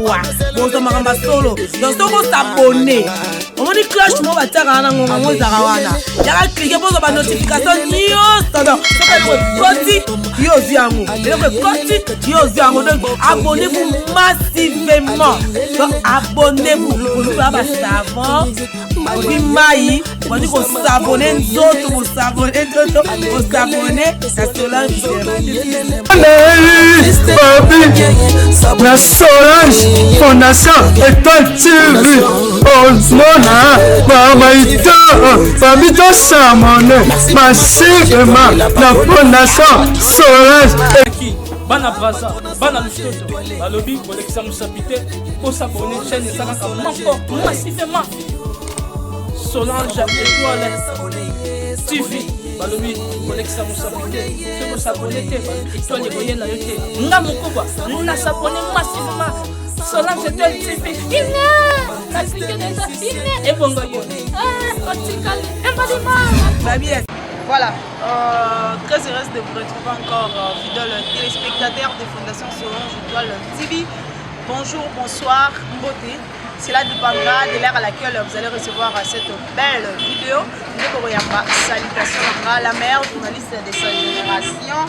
awa bozo makamba solo donc soko s'abonner on dit cloche mo bataka na ngonga mo zaka wana yaka cliquer pour ba notification nyonso donc soko koti yo ziango leko koti yo ziango donc abonnez-vous massivement donc abonnez-vous pour ba savon oui mai on dit qu'on s'abonner nzoto ko s'abonner nzoto ko s'abonner ça Solange la Solange Fondation Étoile TV Ozona Mamaïta Famito Samone massivement la Fondation Solange Bana Braza, Bana Lustoto, Balobi, Bolekisa Moussapite, pour s'abonner chaîne et ça encore massivement. Solange Étoile TV, Balobi, Bolekisa Moussapite, pour s'abonner, Étoile Étoile la yote, Namukoba, on a s'abonné massivement. Solange Étoile TV, et bon, voilà, très heureuse de vous retrouver encore, fidèles téléspectateurs de Fondation Solange Étoile TV. Bonjour, bonsoir, beauté. C'est là de Banga, de l'ère à laquelle vous allez recevoir cette belle vidéo. Salutations à la mère, journaliste de sa génération,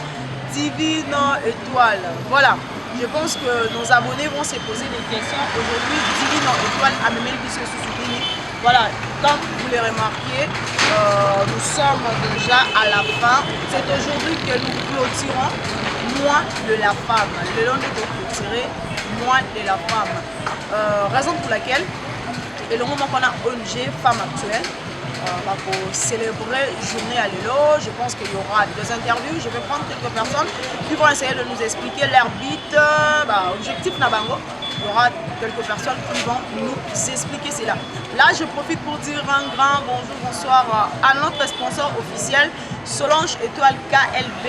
Divine Étoile. Voilà, je pense que nos abonnés vont se poser des questions. Aujourd'hui, Divine Étoile a même sous soutenir. Voilà, comme vous le remarquez, nous sommes déjà à la fin. C'est aujourd'hui que nous clôturons Mois de la femme. Le long de clôturer Mois de la femme. Raison pour laquelle, et le moment qu'on a ONG Femmes Actuelles, pour célébrer Journée à l'élo, je pense qu'il y aura des interviews. Je vais prendre quelques personnes qui vont essayer de nous expliquer leur but, objectif Nabango. Il y aura quelques personnes qui vont nous expliquer cela. Là, je profite pour dire un grand bonjour, bonsoir à notre sponsor officiel, Solange Étoile KLB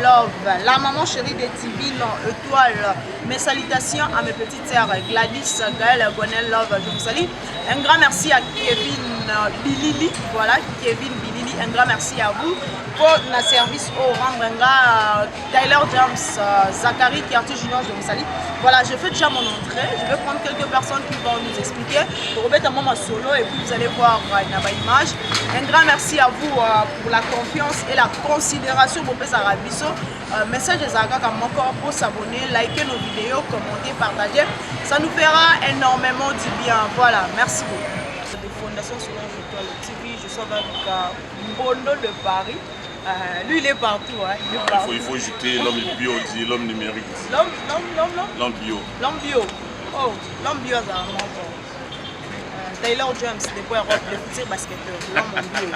Love, la maman chérie de Divine Étoile. Mes salutations à mes petites sœurs Gladys, Gaëlle, Gonel Love, je vous salue. Un grand merci à Kevin Bilili, voilà, Kevin Bilili, un grand merci à vous pour le service au rang Tyler James, Zachary, Kiartu Junior, je vous salue. Voilà, je fais déjà mon entrée, je vais prendre quelques personnes qui vont nous expliquer. Pour remettre un solo et puis vous allez voir une image. Un grand merci à vous pour la confiance et la considération pour Arabiso. Message des Aga comme encore pour s'abonner, liker nos vidéos, commenter, partager. Ça nous fera énormément du bien. Voilà, merci beaucoup. De Fondation Solange Étoile TV, je suis avec Mbondo de Paris. Lui il est partout, hein. Il est partout. Il faut jeter l'homme bio, l'homme numérique. L'homme bio. L'homme bio. Oh, l'homme bio, ça va. Taylor James, des points Europe, le futur basketteur. L'homme bio.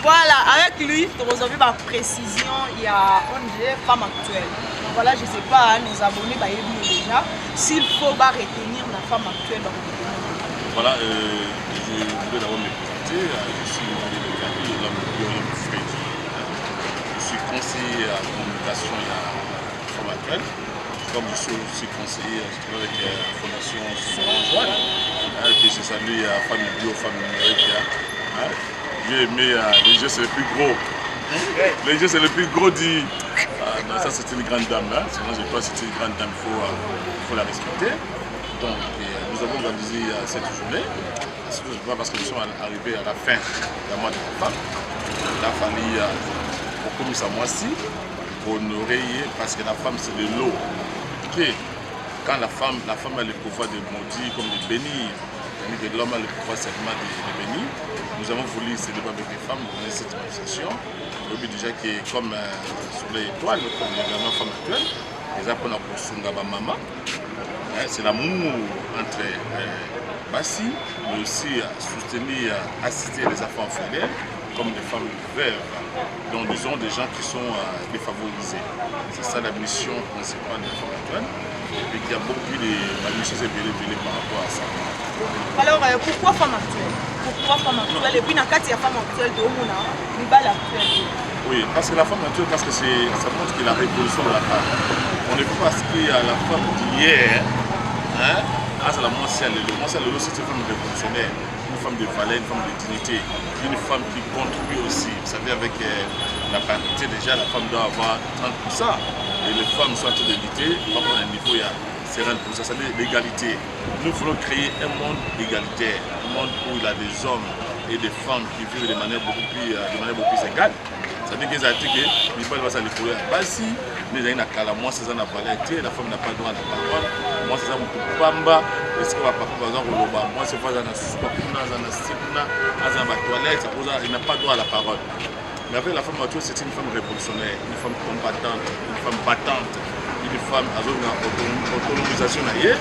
Voilà, avec lui, aujourd'hui, par précision, il y a ONG Femmes Actuelles. Donc voilà, je ne sais pas, nos abonnés, déjà, s'il faut retenir la femme actuelle. Voilà, je voudrais d'abord me présenter. Je suis l'homme Freddy. Je suis conseiller à la communication de la femme actuelle. Comme je suis aussi conseiller, je travaille avec la Fondation Solange, que je salue à Famille Bio, Famille Numérique. J'ai aimé les jeux, c'est le plus gros. Les jeux, c'est le plus gros dit. Ça, c'est une grande dame. Sinon, je crois que c'est une grande dame, il faut la respecter. Donc, nous avons organisé cette journée. Parce que nous sommes arrivés à la fin d'un mois de la femme. Il a fallu, pour que nous soyons mois-ci, honorer, parce que la femme, c'est de l'eau. Quand la femme a le pouvoir de maudire comme de bénir, que l'homme a le pouvoir seulement de bénir, nous avons voulu célébrer avec les femmes, donner cette manifestation. Le but déjà qui est comme sur les étoiles, comme les grandes femmes actuelles, les apprenants pour Sungaba Mama. C'est l'amour entre Bassi, mais aussi soutenir, assister les enfants orphelins, comme des femmes veuves, donc disons des gens qui sont défavorisés. C'est ça la mission principale des femmes actuelles. Et puis il y a beaucoup de missions élevées par rapport à ça. Alors pourquoi femmes actuelles? Pourquoi femmes actuelles? Et puis dans le cas de femmes actuelles de Omuna, Nibal actuelle. Oui, parce que la femme actuelle, parce que ça montre que la révolution de la femme. On ne peut pas ce qu'il y a la femme d'hier, c'est la Montcial. Le Montcial, c'est une femme révolutionnaire. femme de valeur, une femme de dignité, une femme qui contribue aussi. Vous savez, avec la parité, déjà, la femme doit avoir 30%. Et les femmes sont en train de lutter, par contre, à un niveau, il y a 50%. Ça veut dire l'égalité. Nous voulons créer un monde égalitaire, un monde où il y a des hommes et des femmes qui vivent de manière beaucoup plus égale. C'est-à-dire qu'ils ont dit que les femmes vont s'aller pour si les gens n'ont moi c'est ça n'a pas l'été, la femme n'a pas le droit à la parole, moi c'est ça mon pamba, est-ce que va pas par exemple moi c'est pas dans la soupe, dans la sipna, dans la toilette, il n'a pas le droit à la parole. Mais avec la femme c'est une femme révolutionnaire, une femme combattante, une femme battante, une femme à autonomisation ailleurs,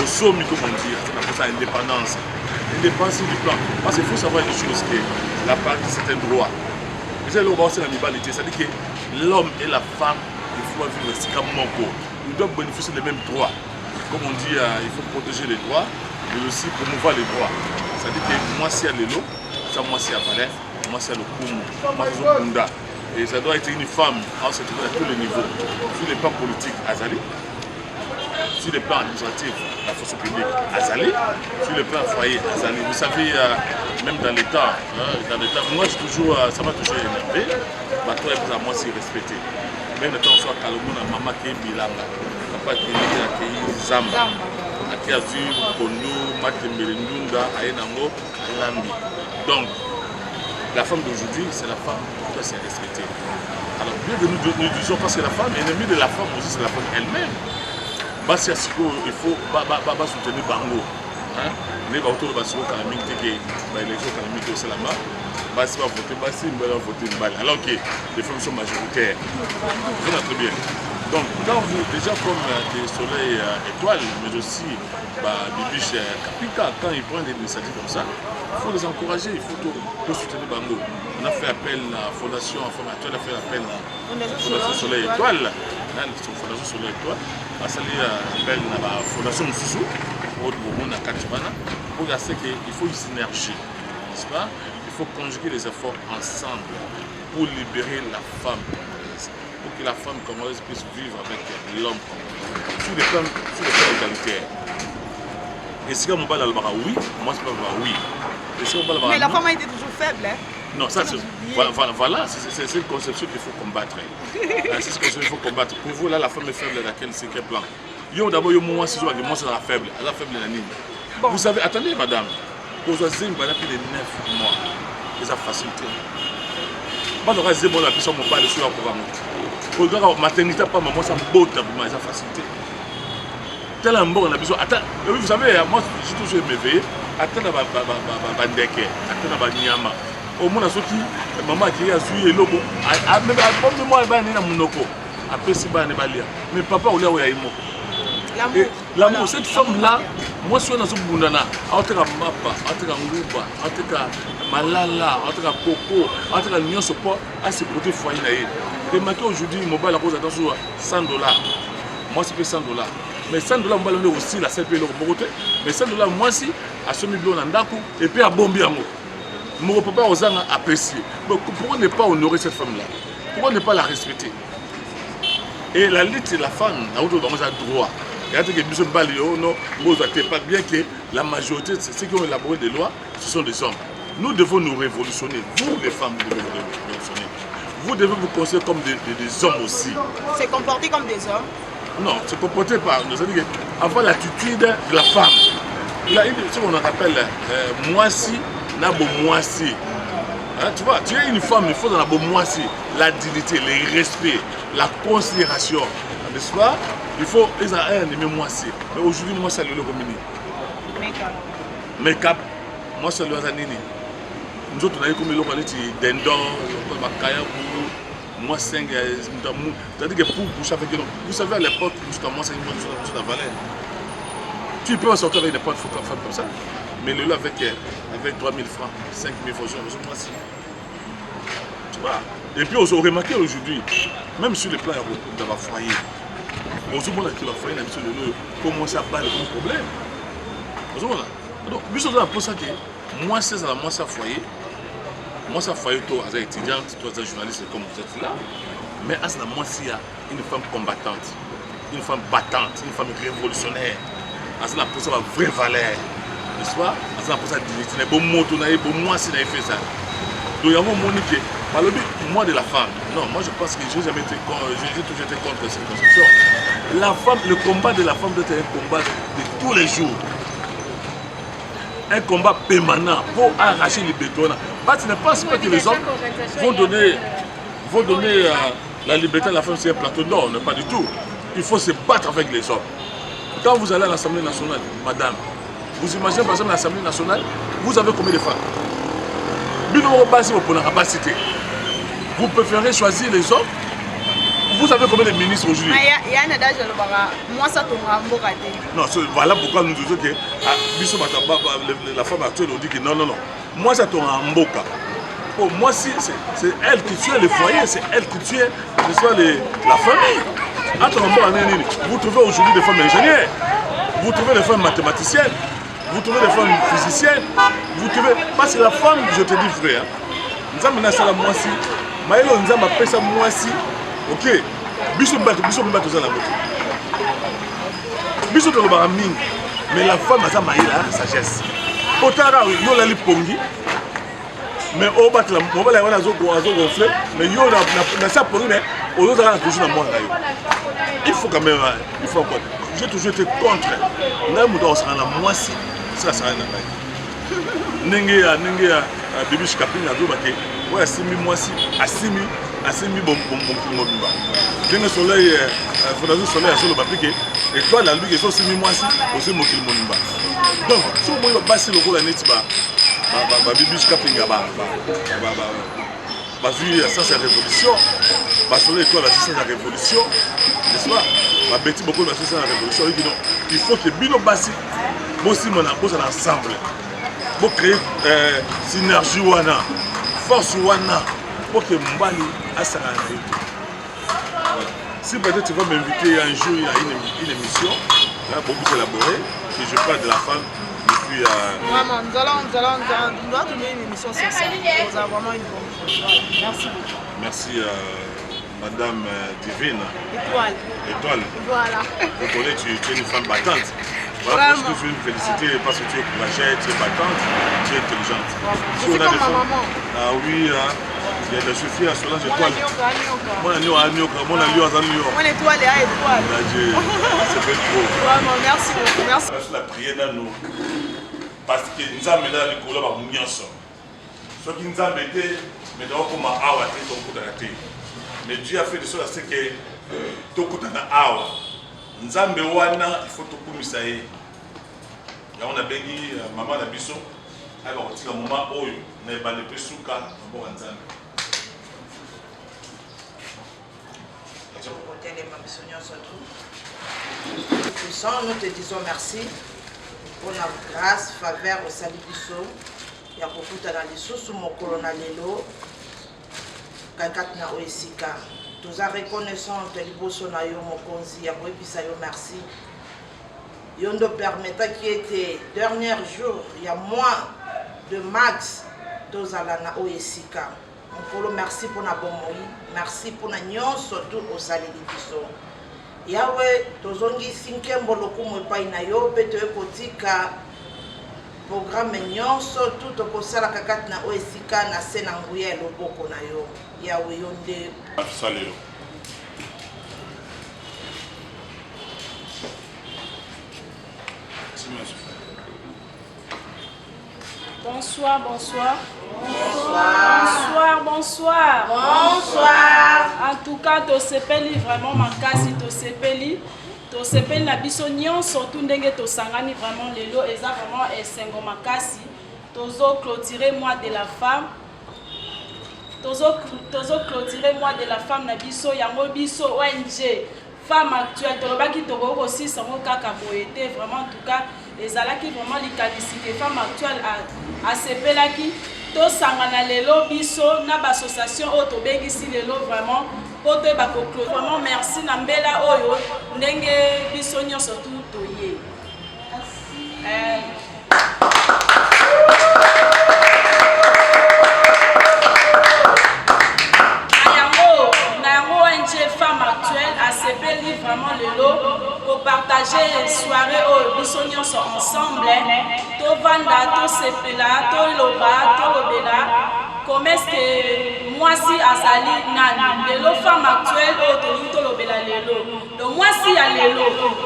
au sommet comme on dit, c'est pour ça indépendance. Indépendance du plan. Parce qu'il faut savoir une chose que la partie c'est un droit. C'est la rivalité, c'est-à-dire que l'homme et la femme, il faut vivre comme Moko. Ils doivent bénéficier des mêmes droits. Comme on dit, il faut protéger les droits, mais aussi promouvoir les droits. C'est-à-dire que moi, c'est à l'élo, ça, moi, c'est à Valais, moi, c'est à l'Okumu, moi, c'est au Kunda. Et ça doit être une femme en se trouver à tous les niveaux. Sur les plans politiques, Azali. Sur les plans administratifs, la force publique, Azali. Sur le plan foyer, Azali. Vous savez, même dans l'État, moi, toujours, ça m'a toujours énervé. Toi, moi, c'est respecté. Même le temps, soit Kalomuna, maman qui est bilanga, papa qui est Zamba, qui a vu Kondo, Matembele Ndunda, Ayenango, Lambi. Donc, la femme d'aujourd'hui, c'est la femme qui doit se respecter. Alors, bien que nous disons parce que la femme, l'ennemi de la femme aussi, c'est la femme elle-même. Basi Asiko, il faut soutenir Bango. Les autour de Basiko, quand même, l'élection économique au Salama, Basi va voter, Basi va voter Mbali. Alors que les femmes sont majoritaires. Vous voyez très bien. Donc, quand vous, déjà comme des soleils étoiles, mais aussi des biches Kapika, quand ils prennent des initiatives comme ça, il faut les encourager, il faut soutenir Bango. On a fait appel à la Fondation Informatoire, on a fait appel à la Fondation Soleil Étoile, la Fondation Soleil Étoile, on a fait appel à la Fondation Moussou, pour dire qu'il faut une synergie, n'est-ce pas? Il faut conjuguer les efforts ensemble pour libérer la femme, pour que la femme congolaise puisse vivre avec l'homme sur les plans égalitaires. Et si on va là, oui, moi c'est pas oui. Mais la femme a été toujours faible, hein? Non, ça c'est voilà, c'est une conception qu'il faut combattre. C'est cette conception qu'il faut combattre. Pour vous, là, la femme est faible à laquelle c'est quel plan? Yo d'abord, moi, si je vois que moi, c'est la faible. La faible, la ligne. Vous savez, attendez, madame. Pour vous dire, depuis les 9 mois, ils ont facilité. Moi, j'aurais dit, bon, la puissance, mon père, je suis en programme. Pour la maternité, pas maman, ça me botte, ils ont facilité. Tel un bon, on a besoin. Attends, vous savez, moi, j'ai toujours m'éveillé. Attends, bandeke, attends, nyama. Au moins, ceux qui, maman qui a suivi le logo, même moi, elle est dans mon loco. Après, c'est pas un évalué. Mais papa, on l'a eu. L'amour, cette femme-là, moi, je suis dans ce bundana. En tout cas, Mapa, en tout cas, Ngouba, en tout cas, Malala, en tout cas, Coco, en tout cas, Nyon Sopo, à ce côté foyer. Remarquez aujourd'hui, mon bal à cause de $100. Moi, c'est $100. Mais $100, on va aussi la CP, mais $100, moi aussi, à ce million d'Andakou, et puis à Bombiamo. Mon papa aux gens apprécié. Pourquoi ne pas honorer cette femme-là? Pourquoi ne pas la respecter? Et la lutte, c'est la femme, la route, on a droit. Il y a des gens qui ont pas bien que la majorité, ceux qui ont élaboré des lois, ce sont des hommes. Nous devons nous révolutionner. Vous, les femmes, vous devez vous révolutionner. Vous devez vous considérer comme des hommes aussi. C'est comporter comme des hommes? Non, se comporter par. C'est-à-dire avoir l'attitude de la femme. Il y a ce qu'on appelle moisi, nabo moisi. Tu vois, tu es une femme, il faut dans la moisi, la dignité, le respect, la considération. N'est-ce pas? Il faut, ils ont un aimé moisi. Mais aujourd'hui, moi, c'est le communis. Make-up. Moi, c'est le Zanini. Nous autres, on a eu comme le localité d'Endon, moi, 5, c'est-à-dire que pour boucher avec nous. Vous savez, à l'époque, justement, c'est une bonne chose à Valais. Tu peux sortir avec des potes femmes comme ça, mais le lot avec 3 000 francs, 5 000 francs, tu vois. Et puis, on a remarqué aujourd'hui, même sur les plans de la foyer, on se demande que la foyer n'a pas de comment ça bat le problème. Donc, nous sommes pour ça que moi, c'est à moi, ça foyer. Moi, ça foyer, toi, as étudiante, toi, as journaliste comme vous êtes là. Mais à la moi, il y a une femme combattante, une femme battante, une femme révolutionnaire. À la pour ça, vraie valeur. n'est-ce pas? Ça pour ça directeur, bon moto na bon moi si na fait ça. Donc il y a Monique, moi de la femme. Non, moi je pense que j'ai jamais été j'ai toujours été contre cette conception. La femme, le combat de la femme doit être un combat de tous les jours. Un combat permanent pour arracher les bétons. Parce que ne pense pas que les hommes vont donner la liberté à la femme sur un plateau. Non, pas du tout. Il faut se battre avec les hommes. Quand vous allez à l'Assemblée nationale, madame, vous imaginez par exemple l'Assemblée nationale, vous avez combien de femmes? Vous préférez choisir les hommes? Vous avez combien de ministres aujourd'hui? Non, voilà pourquoi nous disons que la femme actuelle nous dit que non. Moi, ça tombe en Mboka. Oh, moi, c'est elle qui tue le foyer, c'est elle qui tue la famille. Vous trouvez aujourd'hui des femmes ingénieurs, vous trouvez des femmes mathématiciennes, vous trouvez des femmes physiciennes, vous trouvez... Parce que la femme, je te dis frère, nous avons menacé la moitié, mais nous avons appelé ça moitié, ok? Bisous de la mais la femme a la sagesse. Otara, nous l'avons pongi, mais au bas de la gonflé, mais nous avons pongi, mais on nous a toujours dans le monde. Il faut quand même, il faut encore. J'ai toujours été contre. Nous avons dit la moitié, ça sera un Nengia, bébé Chikapin a dit, ouais, Assimi moitié, Assimi bon. Le soleil, Fondation Soleil a sur le papier, et toi, la lutte est aussi moitié, aussi Mokil Monumba. Donc, si on va passer le rôle à Netiba, bébé Chikapin a vu ça, c'est la révolution. Soleil, toi, c'est la révolution. N'est-ce pas? Ma bêtise, beaucoup de c'est la révolution. Il faut que Bino Bassi, moi aussi, mon impose ensemble. Pour créer synergie wana, force wana, pour que Mbali a sa réalité. Si peut-être tu vas m'inviter un jour à une émission, là, beaucoup élaborée, et je parle de la femme depuis... Vraiment, nous allons donner une émission sur ça. Nous avons vraiment une bonne chose. Merci beaucoup. Merci Madame Divine. Étoile. Voilà. Vous connaissez, tu es une femme battante. Voilà pourquoi je veux me féliciter parce que tu es courageuse, tu es battante, tu es intelligente. Si on a des femmes... maman. Ah oui, il y a des Sophie à Solange Étoile. Moi, je suis à Nyoka. Moi, l'étoile est à étoile. C'est belle trop. Vraiment, merci beaucoup. Merci. La prière dans nous. Parce que nous avons mené le colloque à Mounianso. Ce qui nous a mené, mais nous avons awa te ton coup d'arrêté. Mais Dieu a fait de sorte à ce que ton coup d'arrêté awa. Nzambe wana il faut tokumisa ye. Ya on a bengi maman na biso ay ba kotika moment oyo na ebale pesuka mbo nzambe. Nous te disons merci pour la grâce, faveur au salut biso. Ya kokuta na lisusu mokolo na lelo. Kakat na oesika. Nous sommes reconnaissants de l'Iboso na yo mokonzi ya koepisa yo merci. Yo nous permettra qui était dernier jour, il y a moins de max tozala na oesika. Mokolo merci pour na bomoi, merci pour na nyonso tout au saleli biso. Yawe tozongi sinkembo lokumo epai na yo pe to ekotika programme nyonso tout okosala kakati na oesika na se na nguya ya loboko na yo. Yawe yonde. Salut. Bonsoir. Bonsoir. En tout cas, to sepeli vraiment makasi, to sepeli na biso nyonso tout ndenge to sangani vraiment lelo eza vraiment esengo makasi. Tozo clôturer mois de la femme. Tozo clôturer mois de la femme na biso yango biso ONG femme actuelle tolobaki toko aussi sango kaka boyete vraiment en tout cas ezalaki vraiment likanisi que femme actuelle a sepelaki to sangana lelo biso na ba association o to bengisi lelo vraiment poto ba ko vraiment merci na mbela oyo ndenge biso nyonso tout toye. Femme actuelle a sepeli vraiment le lot partager soirée au bisogno ensemble, to vanda, to sepela, to loba, to lobela. Comment est-ce que moi si azali nani, lelo femme actuelle au to lobela lelo. Donc moi si a lelo,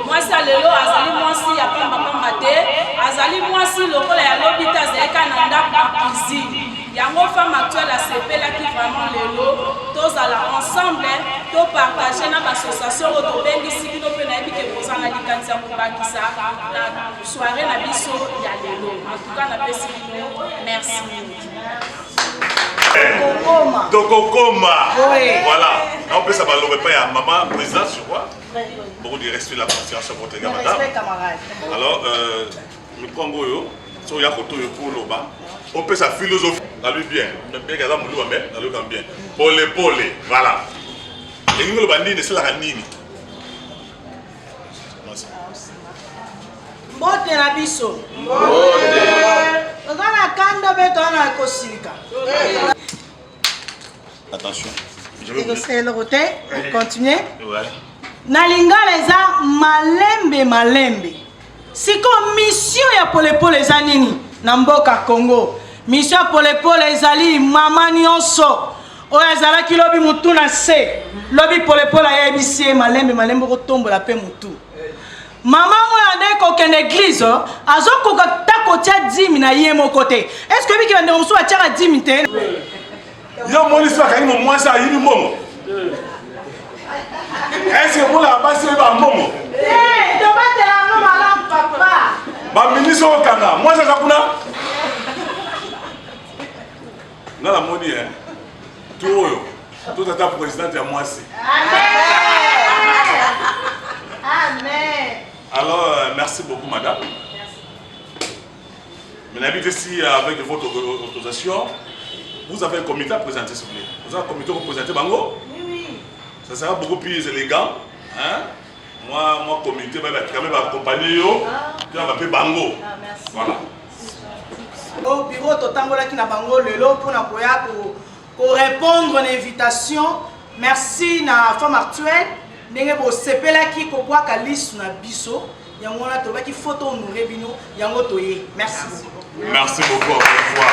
azali moi si a pamba te, azali moi si lokola ya lobita zeka nanda pa cuisine. Yango femme actuelle a sepela qui vraiment lelo, tous à ensemble, to partager na association au bengi siki no pe na ebi ke kozanga likanisa ko bakisa na soirée na biso ya lelo. En tout cas na pesi merci. Tokokoma. Voilà. On peut savoir le repas à maman présidente sur quoi? Beaucoup de respect la conscience sur votre camarade. Alors, le Congo, so ya koto yo pour loba. On peut sa philosophie dans lui bien. Bien que ça moulou mais dans lui comme bien. Pole, voilà. Et nous le bandit c'est la ranini. Mbote na biso. Ozana kanda beto na kosilika. Attention. C'est le roté. Continuez. Ouais. Na lingala eza malembe. Siko mission ya polepole eza nini na mboka Congo. Mission ya polepole ezali mama nyonso. Oyo azalaki lobi mutu na se. Lobi polepole ayebisi malembe ko tombola pe mutu. Maman moi ande ko ken église azoko ta kotia 10 na ye mo côté. Est-ce que biki bande musu atia 10 te? Yo moni so ka imo moi ça yiri momo. Est-ce que pour la base ba momo? Eh, to batela no malam papa. Ba ministre okanga, moi ça kuna. Na la moni hein. Tout tata président ya moi c'est. Amen. Alors, merci beaucoup, madame. Maintenant, ici, avec votre autorisation, vous avez un comité à présenter, s'il vous plaît. Vous avez un comité à présenter, Bango? Oui. Ça sera beaucoup plus élégant. Hein? Moi, comité, quand même accompagner, puis on va appeler Bango. Ah, merci. Voilà. Au bureau, totangola qui n'a Bango lelo pour répondre à l'invitation. Merci na femme actuelle. Ndenge bo sepela ki ko bwa kalisu na biso yango na to ba ki photo honoré bino yango toye. Merci beaucoup. Merci beaucoup encore une fois.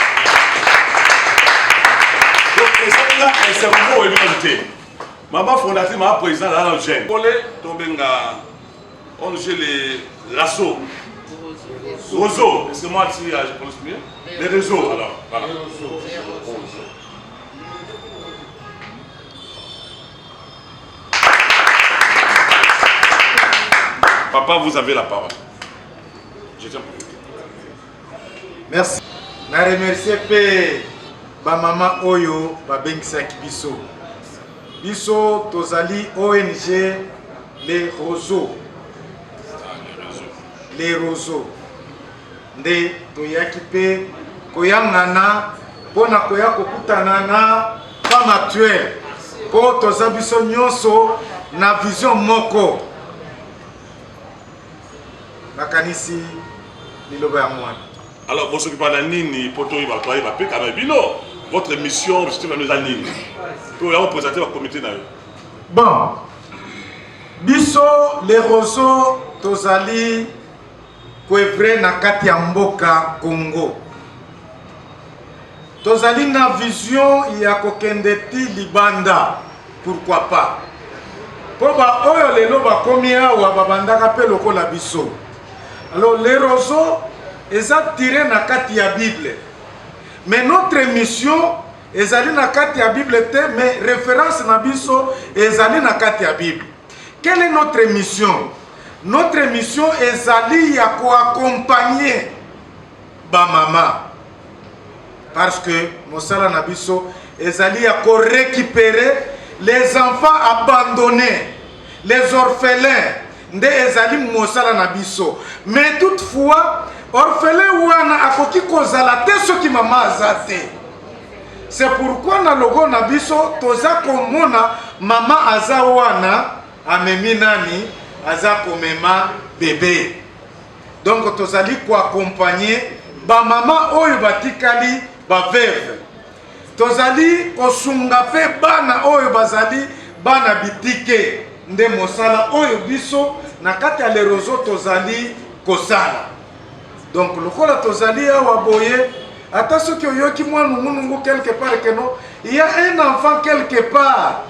Donc c'est là un cerveau évidemment. Maman fondatrice, maman président de la gêne. Polé tombenga on gère les réseaux. Réseaux, est-ce que moi je prononce bien? Les réseaux alors. Voilà. Papa, vous avez la parole. Je tiens pour vous. Merci. Je remercie ma maman Oyo, ma bengisaki biso. Biso tozali ONG les roseaux. Les roseaux. Nde toyaki pe koyangana pona koya kokutana na femme actuelle. Po toza biso nyonso na vision moko. Nakanisi liloba ya mwana. Alors, vous occupez de Nini, Poto, votre mission, c'est de nous Nini. Pour vous présenter votre comité. Bon, biso les roseaux tozali koevre na kati ya mboka Congo. Tozali na vision ya kokende ti libanda, pourquoi pas. Po ba oyo lelo bakomi awa babandaka pe lokola biso. Alors les roseaux eza tiré na kati ya Bible. Mais notre mission ezali na kati ya Bible te, mais référence na biso ezali na kati ya Bible. Quelle est notre mission? Notre mission ezali ya accompagner ba mama. Parce que mosala na biso ezali ya récupérer les enfants abandonnés, les orphelins. Nde ezali mosala na biso. Mais toutefois orphelin wana akoki kozala te soki mama azate. C'est pourquoi na logo na biso toza komona mama aza wana amemi nani aza komema bébé. Donc tozali ko accompagner ba mama oyo batikali ba veuve. Tozali kosunga pe bana oyo bazali bana bitike nde mosala oyo biso na kati ya lerozo tozali kosala. Donc lokola tozali awa boye ata soki oyoki mwana munungu quelque part que non, il y a un enfant quelque part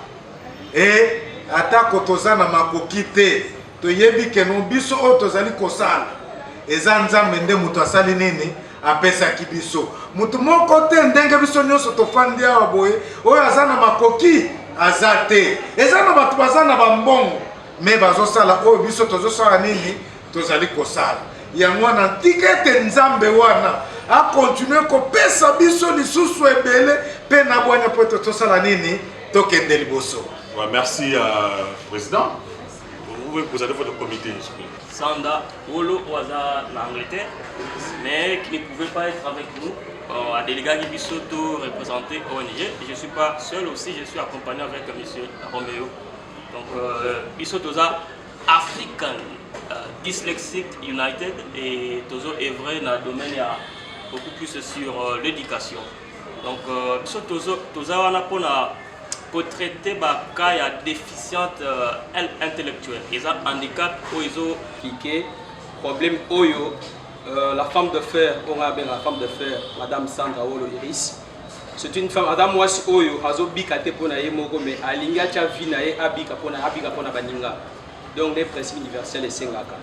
et ata ko tozana makoki te toyebi ke non biso oyo tozali kosala eza nzambe nde mutu asali nini apesaki biso. Mutu moko te ndenge biso nyonso tofandi awa boye oyo aza na makoki aza te. Eza na bato baza na bambongo me bazosala oyo biso tozosala nini tozali kosala. Yango wana tika ete nzambe wana akontinue kopesa biso lisusu ebele mpe na bwanya po ete tosala nini tokende liboso. Merci, Président. Vous pouvez présenter votre comité. Sanda Olo Oaza l'Angleterre, mais qui ne pouvait pas être avec nous. À délégat qui Bissoto représenté ONG. Je ne suis pas seul aussi, je suis accompagné avec M. Roméo. Donc Bissotoza African Dyslexic United et Tozo est vrai dans le domaine il y a beaucoup plus sur l'éducation. Donc Bissotoza on a pour traiter bah cas ya déficiente intellectuelle, ils ont handicap ou ils ont piqué problème oyo la femme de fer, on a bien la femme de fer, Madame Sandra Olo Iris. C'est une femme, Madame Wasi Oyo, azo bikate pona ye moko mais alinga cha vina ye abika pona baninga. Donc les principes universels et sengaka.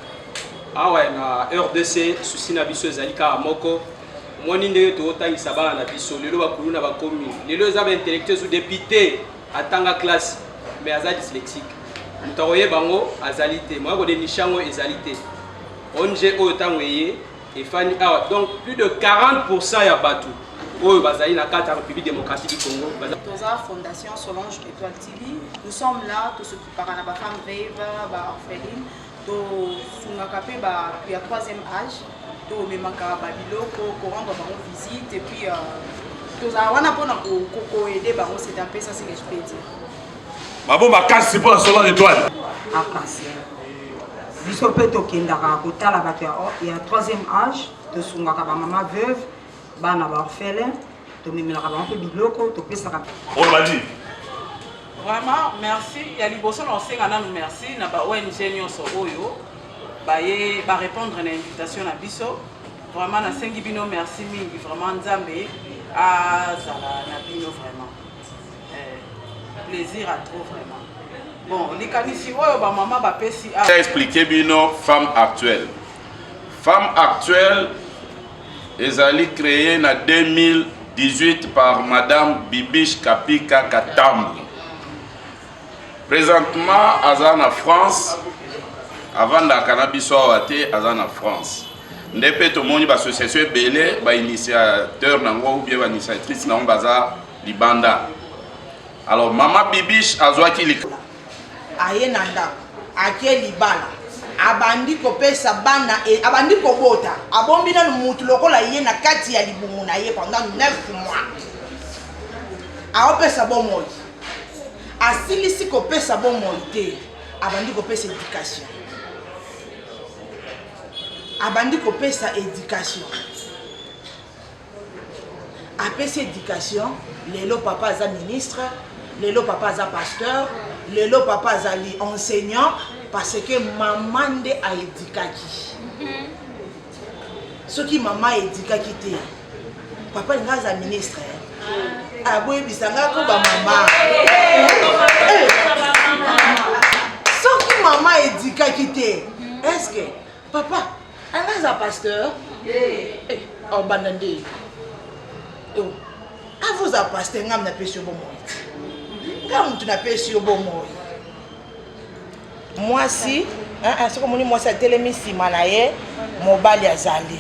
Ah ouais na RDC souci na biso ezalika moko. Moni nde to otangisa bana na biso lelo bakulu na bakomi. Lelo ezaba intellectuel ou député atanga classe mais aza dyslexique. Mutaroye bango azalité. Moi ko de nishango ezalité. ONG oyo tangweye et Fanny ah donc plus de 40% ya batu oyo bazali na carte République démocratique du Congo. Toza Fondation Solange Étoile TV. Nous sommes là tous ceux qui parlent à la femme veuve, ba orpheline, to sungaka pe ba puis à 3e âge, to memaka ba biloko ko rendre ba visite et puis toza wana pona ko aider ba c'est un peu ça c'est que je peux dire. Mabo makasi pour Solange Étoile. Akasi. Biso pe tokendaka kotala bato ya 3e âge tosungaka ba mama veuve bana ba orphelin tomemelaka bango mpe biloko topesaka. On l'a dit. Vraiment merci ya liboso na osenga nanu merci na ba ONG nyonso oyo baye ba répondre na invitation na biso. Vraiment na sengi bino merci mingi vraiment nzambe azala na bino vraiment plaisir à trop vraiment. Bon, les canisi oyo ba mama ba pesi a expliquer bino femme actuelle. Femme actuelle ezali créée en 2018 par Madame Bibiche Kapika Katambi. Présentement, Azan en France, avant la cannabis awate, Azan en France. Ndepé tout le monde l'association Belé, ba initiateur nango ou bien ba initiatrice nango baza libanda. Alors Maman Bibiche azwa ki lik. Aye nanda, akie libala. Abandi kopesa bana et abandi kobota. Abombi na mutu lokola ye na kati ya libumu na ye pendant 9 mois. Aopesa bomoi. Asilisi kopesa bomoi te. Abandi kopesa éducation. Abandi kopesa éducation. Apesa éducation, lelo papa aza ministre, lelo papa aza pasteur, lelo papa aza enseignant parce que maman nde a éduquaki. Ce qui maman éduquaki te. Papa nga ministre. Aboye bisanga ko ba maman. Ce qui maman éduquaki te. Est-ce que papa nga pasteur? Oh banande. A vous a pasteur ngam na pesi bo moi. Ngam tu na pesi bo moi. Moi si, ce que moi ça telemi si manaye mobali azali.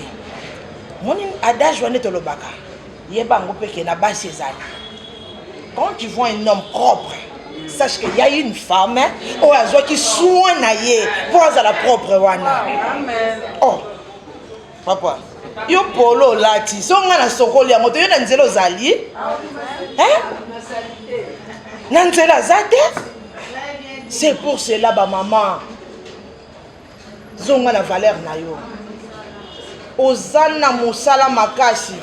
Moni adage wane to lobaka. Yeba ngo peke na basi ezali. Quand tu vois un homme propre, sache qu'il y a une femme ou azo qui soigne na ye pour la propre wana. Oh. Papa. Yo polo lati so nga na sokoli ya moto yo na nzelo zali na nzela zate. C'est pour cela ba maman zonga na valeur na yo ozana musala makasi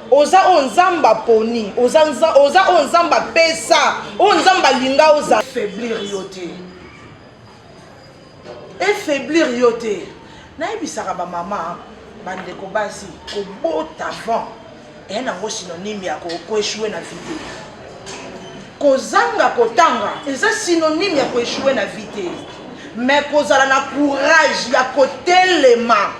oza onzamba poni oza onzamba pesa onzamba linga oza faiblir yo te efaiblir yo te nayebisaka bamama bandeko basi kobota avant eya nango synonyme ya koéchouer na vie te kozanga kotanga eza synonyme ya koéchouer na vie te mais kozala na courage ya kotelema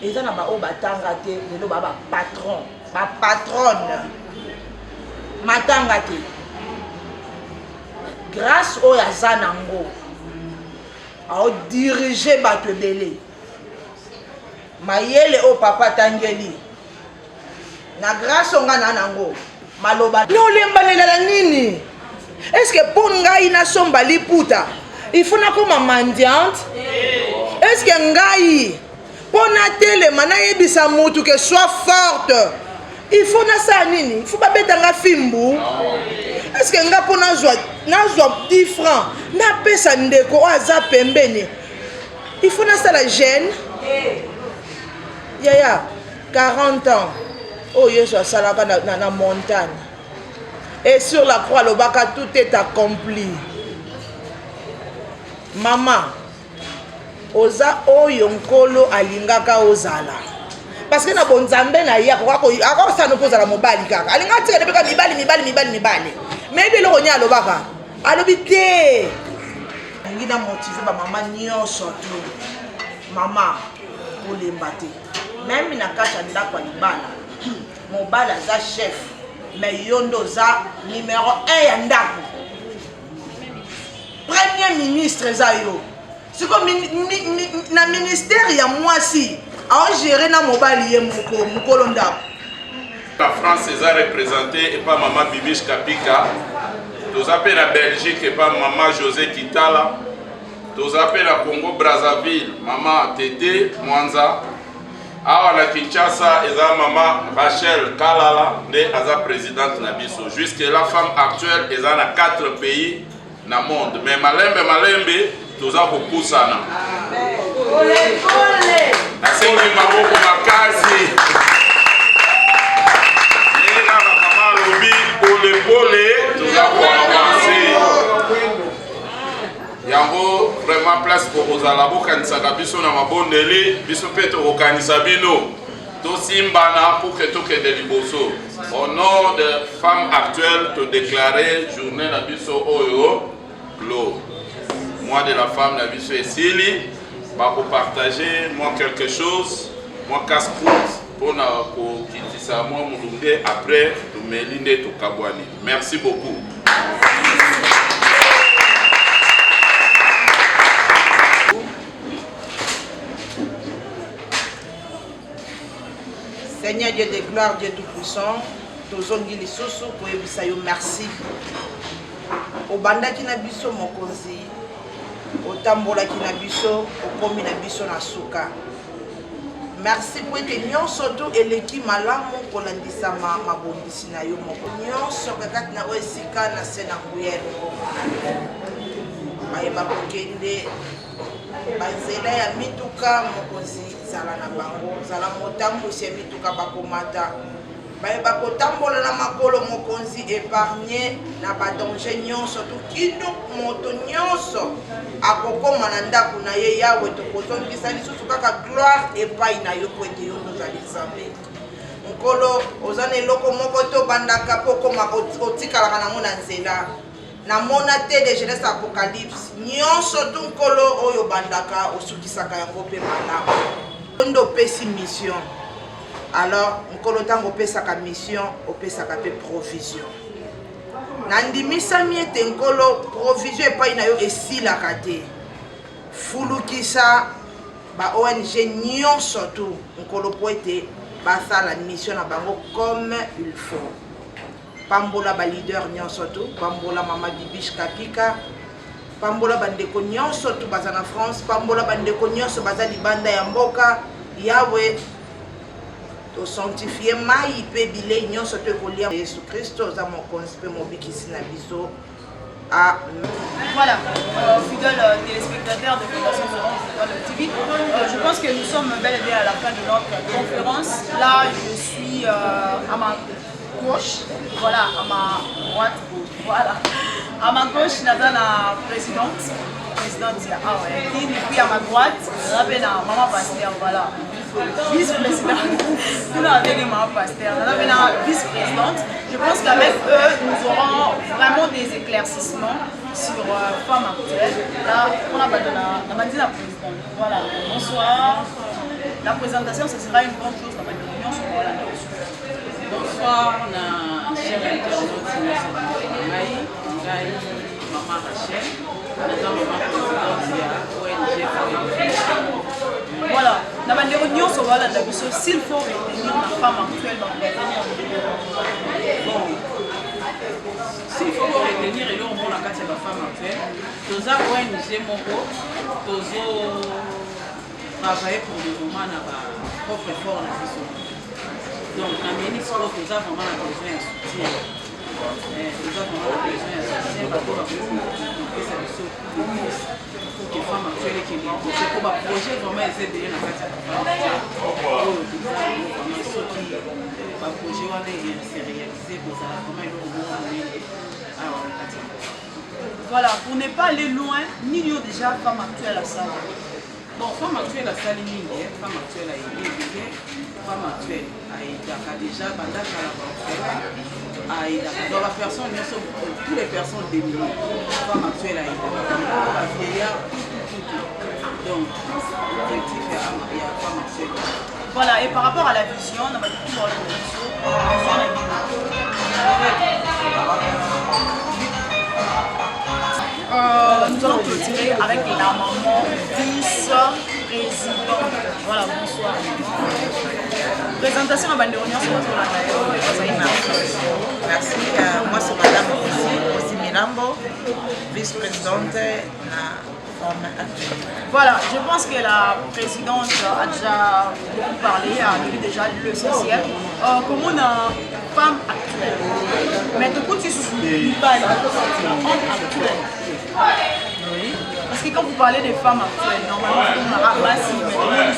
eza na baoyo batanga te lelo baa bapatron bapatronne matanga te grâce oyo aza nango aodirige bato ebele mayele oyo papa atangeli na grâce onga na nango maloba nolembanela nini eske mpo ngai nasomba liputa ifo nakoma mendiante eske ngai mpo natelema nayebisa mutu ke soit forte ifo nasala nini ifo babetanga fimbu eske nga mpo nazwa 10 francs napesa ndeko oyo aza pembeni ifo nasala jeune yaya 40 ans oyo yesu asalaka na montagne et sur la croix lobaka tout est accompli mama oza oyo nkolo alingaka ozala parce que na bonzambe na ye akokosana mpo ozala mobali kaka alinga atika depeka mibali mais biloko nya alobaka alobi te alingi na motive bamama nyonso tu mama kolemba te même na kati ya ndako ya libala mobali aza chef mais yo nde oza numéro 1 ya ndako premier ministre eza yo siko na ministère ya mwasi aogere na mobali ye mokolo ndako la France eza représentée et pas maman Bibiche Kapika toza pe na Belgique et pas maman José Kitala toza pe na Congo Brazzaville maman Tete Mwanza awa na Kinshasa eza maman Rachel Kalala nde aza présidente na biso jusque la femme actuelle eza na 4 pays na monde mais malembe toza kopusana nasengi maboko makasi ndenge na mama alobi polepole toza koavanse yango vraiment place kokozala bokanisaka biso na mabondeli biso mpe tokokanisa bino tosimbana pour que tokende liboso au nom de femme actuelle to déclarer journée na biso oyo clos mois de la femme na biso esili bako partager moi quelque chose moi casse-croûte pona kokitisa moi mulunde après tumeli nde tokabwani merci beaucoup. Seigneur Dieu de gloire, Dieu tout-puissant, tozongi lisusu koyebisa yo merci. Obandaki na biso mokonzi, otambolaki na biso, okomi na biso na suka. Merci po ete nyonso to eleki malamu kolandisa mabondisi na yo moko. Nyonso kakati na esika na se na nguyele. Bayeba kokende banzela ya mituka mokonzi zala na bango zala motambusi ya mituka bakomata bayeba kotambola na makolo mokonzi épargné na badanger nyonso tukino moto nyonso akokoma na ndako na ye yawe tokozongisa lisusu kaka gloire epai na yo po ete yo tozali nzambe nkolo oza na eloko moko tobandaka po okoma otikalaka nango na nzela namona te de jeunesse apocalypse nyonso tu nkolo oyo bandaka osukisaka yango mpe malamu ndo opesi mission alors nkolo ntango opesaka mission opesaka mpe provision nandimisami ete nkolo provision epai na yo esilaka te fulukisa ba ONG nyonso tu nkolo po ete basala mission na bango comme il faut pambola ba leader nyonso tu pambola mama Bibiche Kapika pambola bandeko nyonso tu baza na France pambola bandeko nyonso baza libanda ya mboka yawe to sanctifier mai pe bile nyonso to ekolia Yesu Kristo za mokonzi pe mobikisi na biso. Voilà, fidèles téléspectateurs de Fondation Solange TV, je pense que nous sommes bel et bien à la fin de notre conférence. Là, je suis à ma gauche, voilà, à ma droite, voilà. À ma gauche, naza la présidente ya awa et puis à ma droite, naza na maman pasteur, voilà. Vice-présidente, nous avec maman pasteur, naza na vice-présidente. Je pense qu'avec eux, nous aurons vraiment des éclaircissements sur femmes actuelles. Là, on a dit la présidente. Voilà, bonsoir. La présentation, ce sera une bonne chose. Bonsoir, chère internaute, maman Rachel, voilà, dans la réunion sur la s'il faut retenir la femme actuelle, bon, s'il faut retenir et là on la carte de la femme actuelle, tous à ONG Moko, tous travailler pour le moment à propre effort. Donc, la ministre, nous avons vraiment besoin de soutien. Nous avons vraiment besoin de soutien parce que les femmes actuelles qui sont pour le projet, vraiment essayer de gagner la carte de la femme. Le projet est réalisé pour ça. Voilà, pour ne pas aller loin, nous avons déjà femme actuelle à ça. Bon, femme actuelle à Salimine, femme actuelle à Élégé, femme actuelle à Edaka déjà, Bandaka à Edaka. Dans la personne, toutes les personnes démunies, femme actuelle à Edaka, la vieillard, tout. Donc, l'objectif est à femme actuelle. Voilà, et par rapport à la vision, on a dit pour la vision. Nous allons clôturer avec la maman vice-présidente. Voilà, bonsoir. Présentation à Banderonia sur la Merci. Moi, c'est Madame Ossi Milambo, vice-présidente de la forme actuelle. Voilà, je pense que la présidente a déjà beaucoup parlé, a dit déjà l'essentiel. Comme on a une femme actuelle, mais tout ce qui se passe, homme actuel. Oui. Parce que quand vous parlez des femmes actuelles, normalement, on a ramassi, mais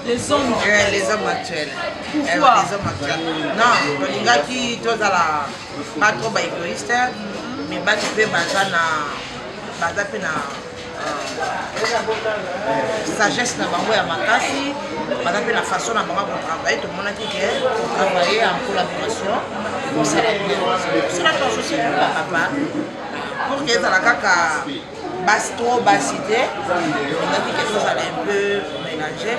les hommes actuels. Les hommes actuels. Pourquoi? Les hommes actuels. Non, les gars qui sont pas trop égoïstes, mais ils sagesse na bango ya makasi, la façon na bango de travailler, tout le monde a dit que travailler en collaboration, c'est la chose aussi pour papa. Pour que la caca basse trop bassité, on a dit que ça allait un peu mélanger.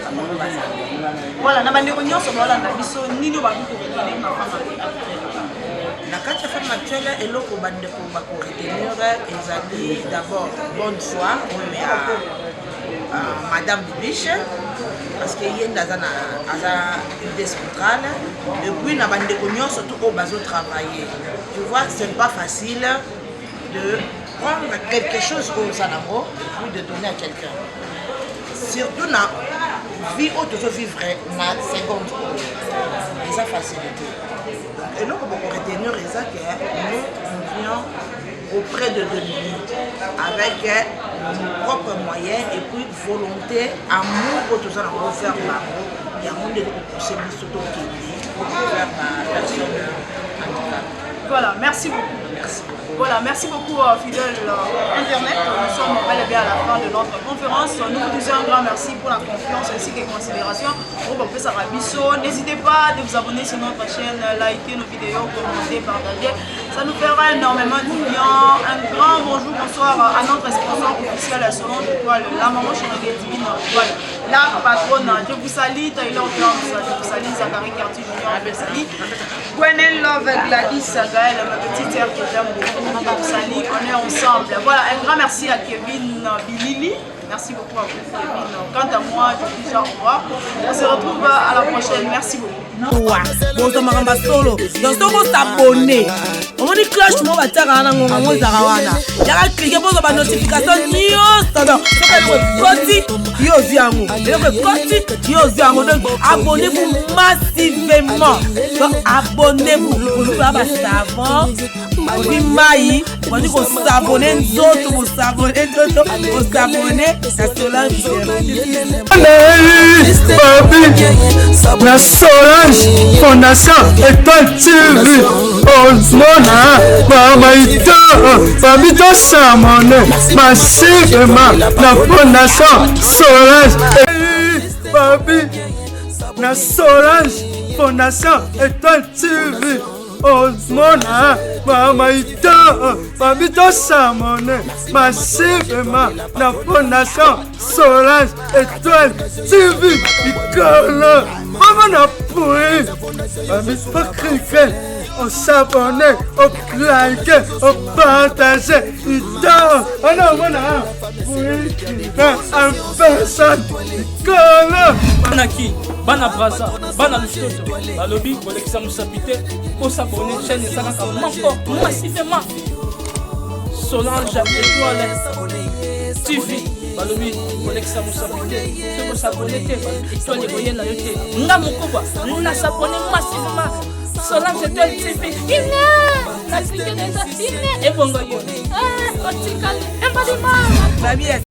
Voilà, na banderonia sur la biso nino ba ko retenir na femme actuelle. La carte femme actuelle est là pour retenir ezali d'abord bonne foi, mais à Madame Bibiche parce que y a une despotrale et puis na banderonia surtout au bazo travailler. Tu vois, c'est pas facile de prendre quelque chose aux anamos et puis de donner à quelqu'un. Surtout dans la vie où tu veux vivre na seconde. Et ça facilité. Et donc, pour retenir ça, nous venions auprès de Denis avec nos propres moyens et puis volonté, amour pour tout ça, on va faire l'amour. Il y a un monde de pousser pour faire la personne handicapée. Voilà, merci beaucoup. Merci. Voilà, merci beaucoup fidèles Internet. Nous sommes bel et bien à la fin de notre conférence. Nous vous disons un grand merci pour la confiance ainsi que les considérations. N'hésitez pas à vous abonner sur notre chaîne, liker nos vidéos, commenter, partager. Ça nous fera énormément du bien. Un grand bonjour, bonsoir à notre sponsor officiel Solange Étoile, la maman chérie divine, la patronne. Je vous salue, Taylor Jones, je vous salue, Zachary Cartier Junior, je vous salue. Gwenel Love, Gladys, Gaël, ma petite sœur que j'aime beaucoup. Sali, on est ensemble. Voilà, un grand merci à Kevin Bilili. Merci beaucoup à vous, Kevin. Quant à moi, je vous dis au revoir. On se retrouve à la prochaine. Merci beaucoup. Bonsoir Maramba Solo. Donc, si vous s'abonnez, on dit cloche, moi, va tirer un angle, on va cliquer pour la notification. standard. Koti, yo ziango. Koti, yo ziango. Donc, abonnez-vous massivement. Donc, abonnez-vous. Vous avez savant. Vous maï. Vous avez s'abonner. Vous s'abonner. Vous s'abonner. C'est cela. La Solange Fondation Étoile TV Osmona Mamaïta Babito Samone massivement la Fondation Solange Babi La Solange Fondation Étoile TV Osmona Mamaïta Babito Samone massivement la Fondation Solange Étoile TV Icole Maman n'a pourri Babito pas cliquer on s'abonne, on like, on partage, on en personne, Banaki, Bana Braza, Bana Lustoto, Balobi, Bolekisa Moussapite, pour s'abonner, chaîne Saraka, massivement. Solange Étoile TV, Balobi, Bolekisa Moussapite, c'est pour s'abonner, toi les voyez là, n'a mon combat, n'a s'abonner massivement. Solange Étoile TV, il est la clique des et bon,